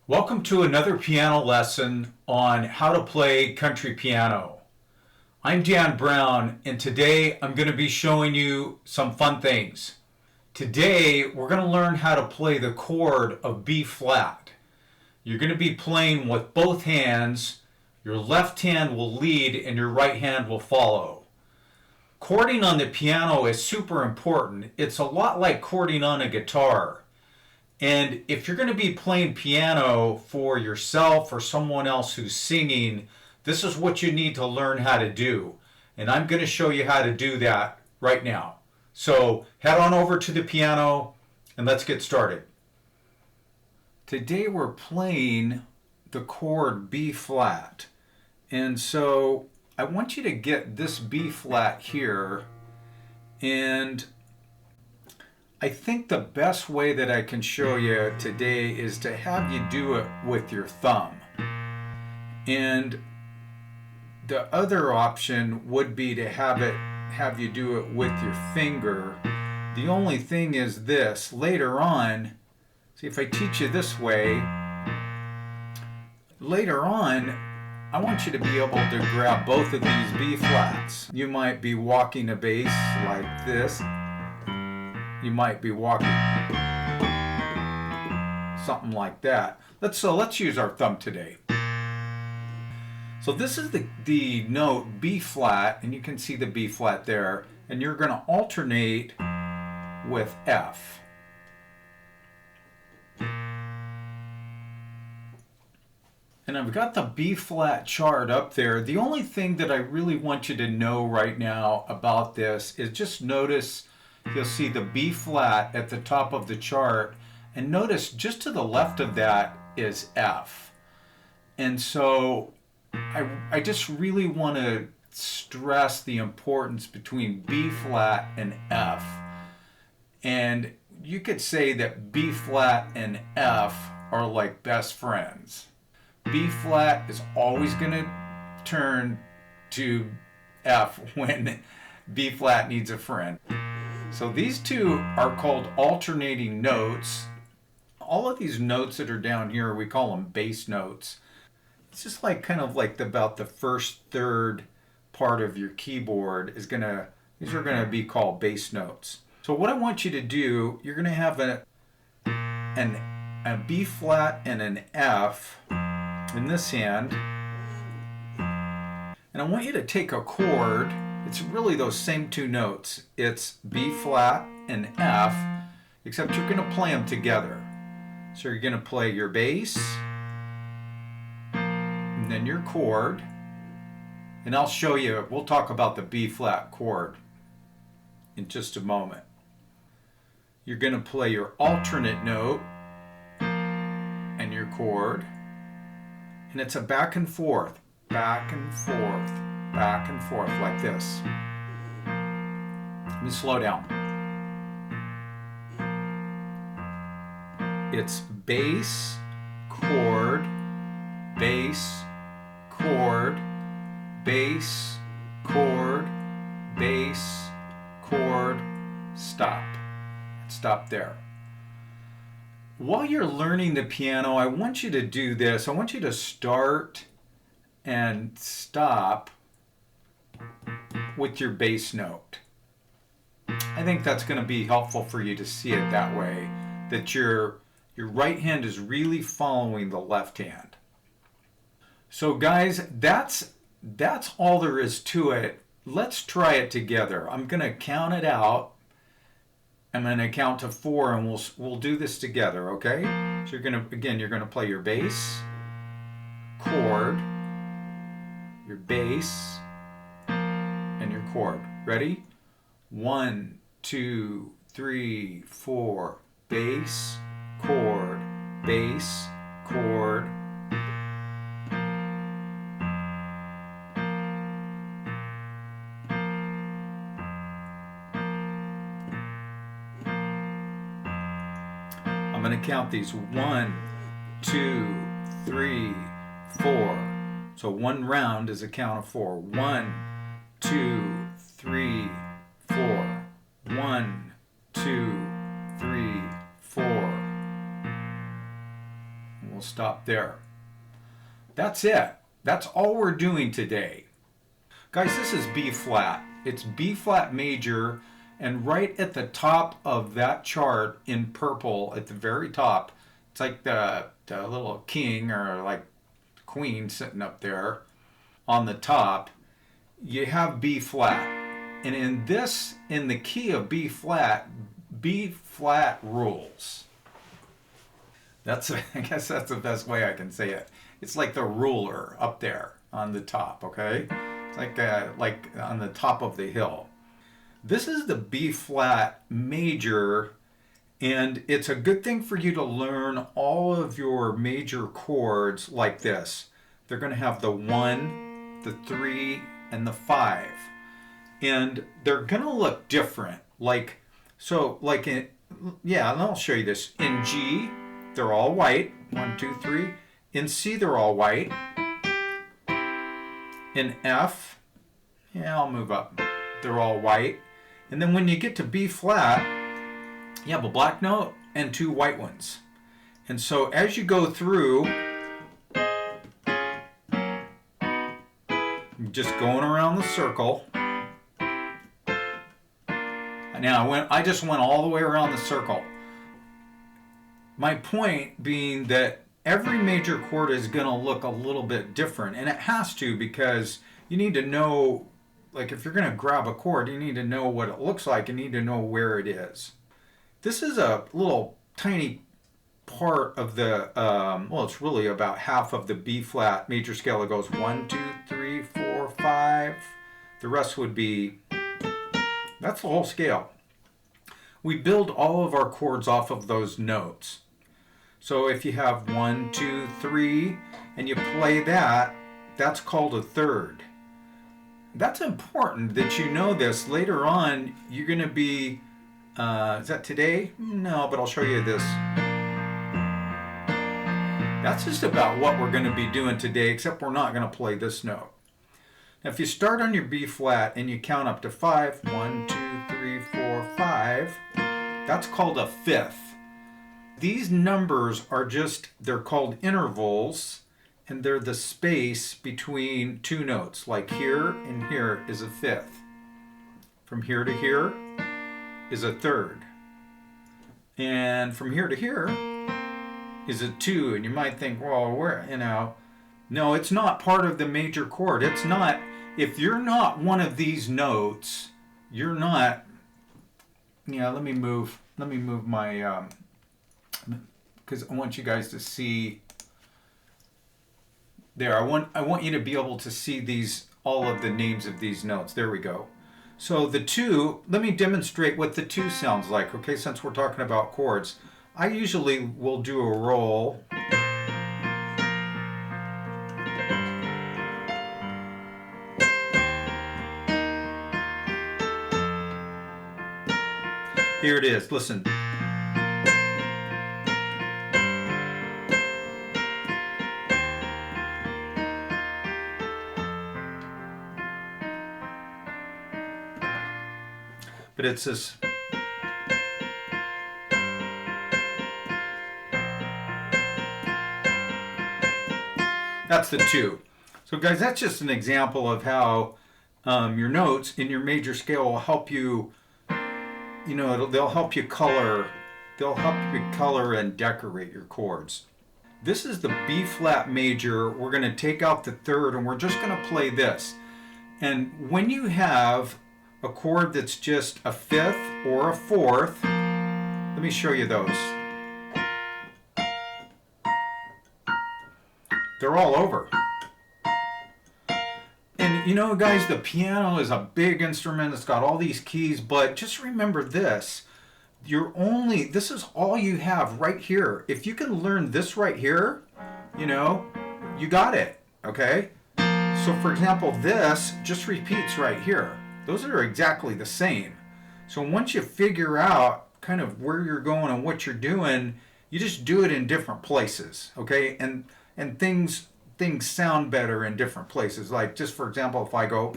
Welcome to another piano lesson on how to play country piano. I'm Dan Brown, and today I'm going to be showing you some fun things. Today we're going to learn how to play the chord of B flat. You're going to be playing with both hands. Your left hand will lead and your right hand will follow. Chording on the piano is super important. It's a lot like chording on a guitar. And if you're going to be playing piano for yourself or someone else who's singing, this is what you need to learn how to do. And I'm going to show you how to do that right now. So head on over to the piano and let's get started. Today we're playing the chord B flat. And so I want you to get this B flat here, and I think the best way that I can show you today is to have you do it with your thumb. And the other option would be to have you do it with your finger. The only thing is this, later on, see if I teach you this way, later on I want you to be able to grab both of these B flats. You might be walking a bass like this. You might be walking something like that. Let's use our thumb today. So this is the note B flat, and you can see the B flat there, and you're going to alternate with F. And I've got the B flat chart up there. The only thing that I really want you to know right now about this is just notice you'll see the B flat at the top of the chart, and notice just to the left of that is F. And so I just really want to stress the importance between B flat and F. And you could say that B flat and F are like best friends. B flat is always going to turn to F when B flat needs a friend. So these two are called alternating notes. All of these notes that are down here, we call them bass notes. It's just like kind of like about the first third part of your keyboard these are gonna be called bass notes. So what I want you to do, you're gonna have a B flat and an F in this hand, and I want you to take a chord. It's really those same two notes. It's B flat and F, except you're going to play them together. So you're going to play your bass, and then your chord, and I'll show you, we'll talk about the B flat chord in just a moment. You're going to play your alternate note and your chord, and it's a back and forth, back and forth, back and forth like this. Let me slow down. It's bass, chord, bass, chord, bass, chord, bass, chord, stop. Stop there. While you're learning the piano, I want you to do this. I want you to start and stop with your bass note. I think that's going to be helpful for you to see it that way, that your right hand is really following the left hand. So guys, that's all there is to it. Let's try it together. I'm going to count it out. I'm going to count to 4 and we'll do this together, okay? So you're going to play your bass, chord, your bass, and your chord. Ready? 1, 2, 3, 4. Bass, chord, bass, chord. I'm going to count these 1, 2, 3, 4. So one round is a count of 4. 1, 2, 3, 4. 1, 2, 3, 4. We'll stop there. That's it. That's all we're doing today. Guys, this is B flat. It's B flat major, and right at the top of that chart in purple at the very top, it's like the little king or like queen sitting up there on the top. You have B flat. And in the key of B flat rules. I guess that's the best way I can say it. It's like the ruler up there on the top, okay? It's like on the top of the hill. This is the B flat major, and it's a good thing for you to learn all of your major chords like this. They're going to have the 1, the 3, and the 5. And they're going to look different. And I'll show you this. In G, they're all white. 1, 2, 3. In C, they're all white. In F, I'll move up. They're all white. And then when you get to B flat, you have a black note and 2 white ones. And so as you go through, just going around the circle. Now I just went all the way around the circle. My point being that every major chord is going to look a little bit different, and it has to, because you need to know, like if you're going to grab a chord, you need to know what it looks like, you need to know where it is. This is a little tiny part of the, it's really about half of the B flat major scale. It goes 1, 2, 3, 4, 5. The rest would be, that's the whole scale. We build all of our chords off of those notes. So if you have 1, 2, 3, and you play that, that's called a third. That's important that you know this. Later on, you're going to be, is that today? No, but I'll show you this. That's just about what we're going to be doing today, except we're not going to play this note. Now, if you start on your B flat and you count up to 5, 1, 2, 3, 4, 5, that's called a fifth. These numbers are they're called intervals, and they're the space between 2 notes. Like here and here is a fifth. From here to here is a third. And from here to here is a 2. And you might think, well, no, it's not part of the major chord. It's not, if you're not one of these notes, you're not, let me move my, because I want you guys to see there. I want you to be able to see all of the names of these notes. There we go. So the 2, let me demonstrate what the 2 sounds like, okay, since we're talking about chords. I usually will do a roll. Here it is, listen. But it's this. That's the 2. So guys, that's just an example of how your notes in your major scale will help you, they'll help you color and decorate your chords. This is the B flat major. We're going to take out the third and we're just going to play this. And when you have a chord that's just a fifth or a fourth, let me show you those. They're all over. And guys, the piano is a big instrument. It's got all these keys, but just remember this. This is all you have right here. If you can learn this right here, you got it, okay? So for example, this just repeats right here. Those are exactly the same. So once you figure out kind of where you're going and what you're doing, you just do it in different places, okay? And things sound better in different places. Like just for example, if I go,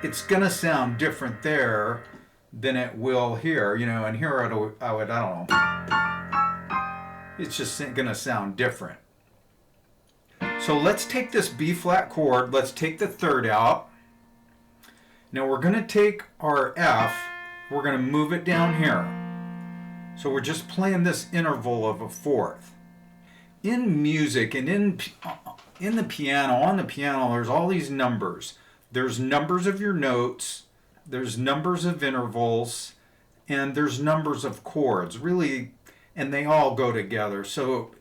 it's gonna sound different there than it will here, and here I don't know. It's just going to sound different. So let's take this B flat chord, let's take the third out. Now we're going to take our F, we're going to move it down here. So we're just playing this interval of a fourth. In music and in the piano, on the piano, there's all these numbers. There's numbers of your notes, there's numbers of intervals, and there's numbers of chords, really, and they all go together. So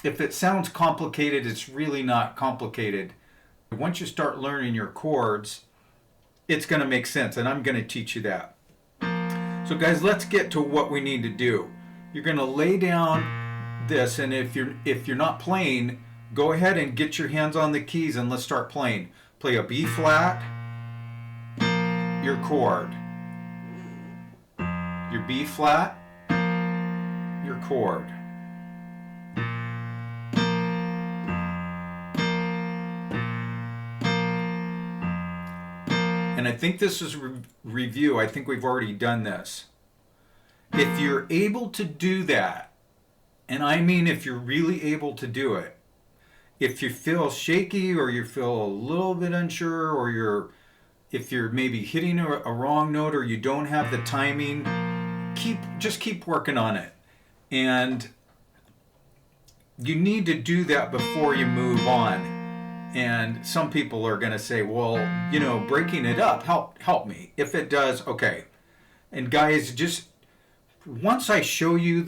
if it sounds complicated, it's really not complicated. Once you start learning your chords, it's going to make sense, and I'm going to teach you that. So guys, let's get to what we need to do. You're going to lay down this, and if you're not playing, go ahead and get your hands on the keys and let's start playing. Play a B flat, your chord. Your B flat, your chord. And I think this is review. I think we've already done this. If you're able to do that, and I mean if you're really able to do it, if you feel shaky or you feel a little bit unsure, or if you're maybe hitting a wrong note or you don't have the timing, just keep working on it. And you need to do that before you move on. And some people are going to say, well, you know, breaking it up, help me. If it does, okay. And guys, just once I give you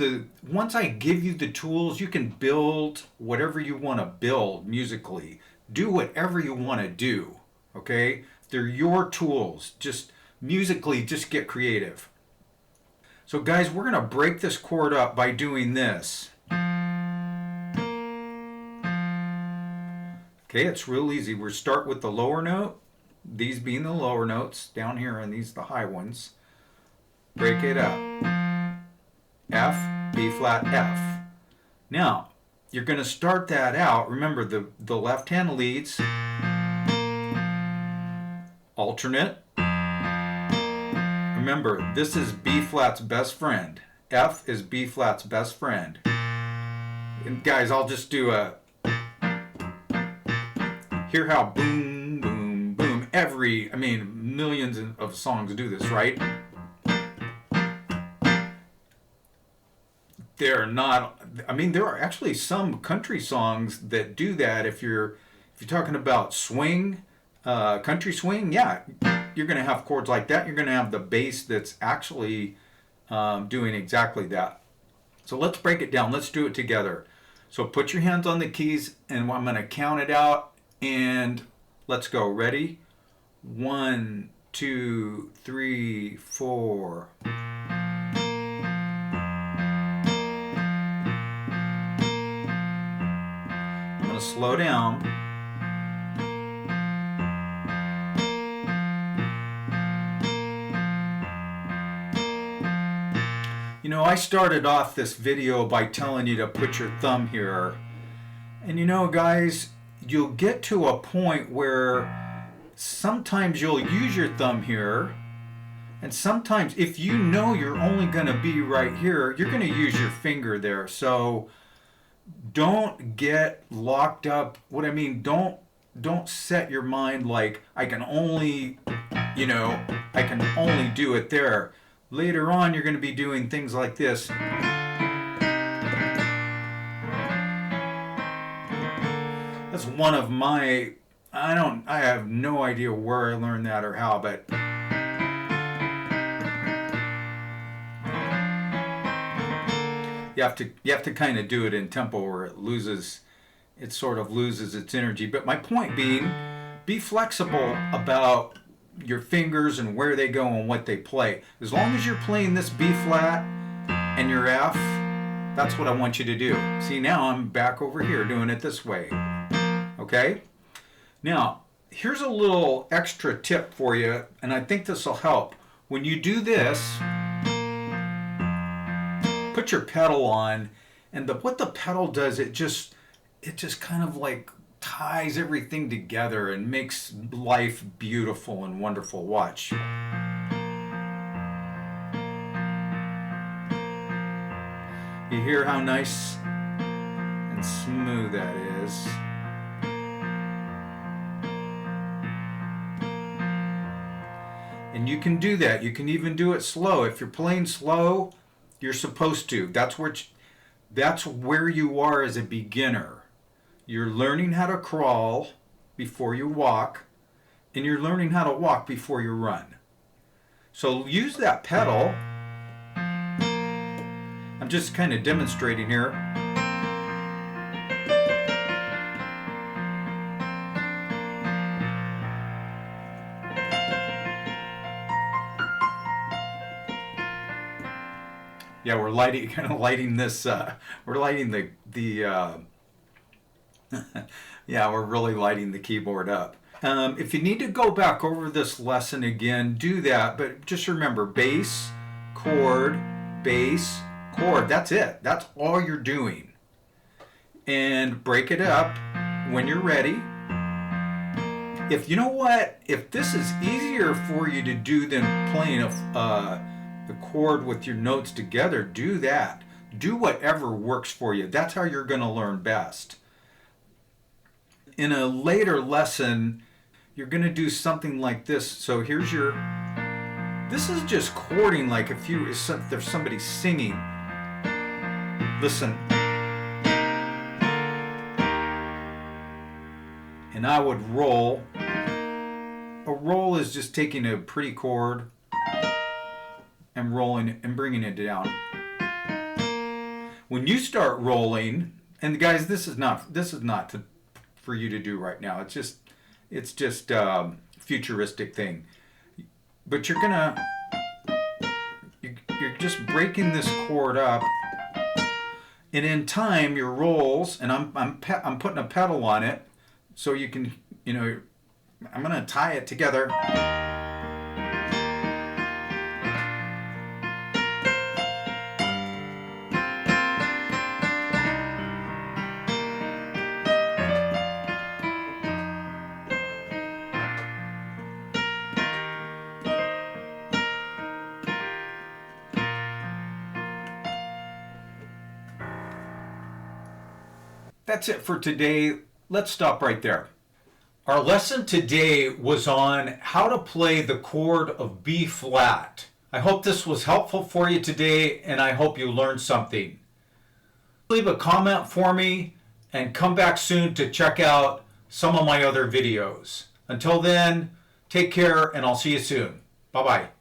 the tools, you can build whatever you want to build musically. Do whatever you want to do, okay? They're your tools. Just musically, just get creative. So guys, we're going to break this chord up by doing this. Okay, it's real easy. We start with the lower note, these being the lower notes down here, and these the high ones. Break it up. F, B flat, F. Now, you're going to start that out. Remember, the left hand leads. Alternate. Remember, this is B flat's best friend. F is B flat's best friend. And guys, I'll just do a... Hear how boom, boom, boom. Millions of songs do this, right? There are actually some country songs that do that. If you're talking about swing, country swing, yeah, you're going to have chords like that. You're going to have the bass that's actually doing exactly that. So let's break it down. Let's do it together. So put your hands on the keys, and I'm going to count it out, and let's go. Ready? 1, 2, 3, 4. I'm going to slow down. You know, I started off this video by telling you to put your thumb here. And you know, guys, you'll get to a point where sometimes you'll use your thumb here, and sometimes if you know you're only going to be right here, you're going to use your finger there. So don't get locked up. What I mean, don't set your mind like I can only do it there. Later on, you're going to be doing things like this. That's one of my, I have no idea where I learned that or how, but you have to kind of do it in tempo, or it sort of loses its energy. But my point being, be flexible about your fingers and where they go and what they play. As long as you're playing this B flat and your F, that's what I want you to do. See, now I'm back over here doing it this way. Okay? Now, here's a little extra tip for you, and I think this will help. When you do this, put your pedal on, and what the pedal does, it just kind of like ties everything together and makes life beautiful and wonderful. Watch. You hear how nice and smooth that is. And you can do that. You can even do it slow. If you're playing slow, you're supposed to. That's where you are as a beginner. You're learning how to crawl before you walk, and you're learning how to walk before you run. So use that pedal. I'm just kind of demonstrating here. Yeah, we're lighting this. We're lighting yeah, we're really lighting the keyboard up. If you need to go back over this lesson again, do that. But just remember, bass, chord, bass, chord. That's it. That's all you're doing. And break it up when you're ready. If you know what, if this is easier for you to do than playing the chord with your notes together, do that. Do whatever works for you. That's how you're going to learn best. In a later lesson, you're going to do something like this. So here's this is just chording, like if there's somebody singing. Listen. And I would roll. A roll is just taking a pretty chord and rolling it and bringing it down. When you start rolling, and guys, this is not for you to do right now. It's just futuristic thing. But you're just breaking this chord up, and in time your rolls, and I'm putting a pedal on it, so you can, I'm gonna tie it together. That's it for today. Let's stop right there. Our lesson today was on how to play the chord of B flat. I hope this was helpful for you today, and I hope you learned something. Leave a comment for me and come back soon to check out some of my other videos. Until then, take care, and I'll see you soon. Bye-bye.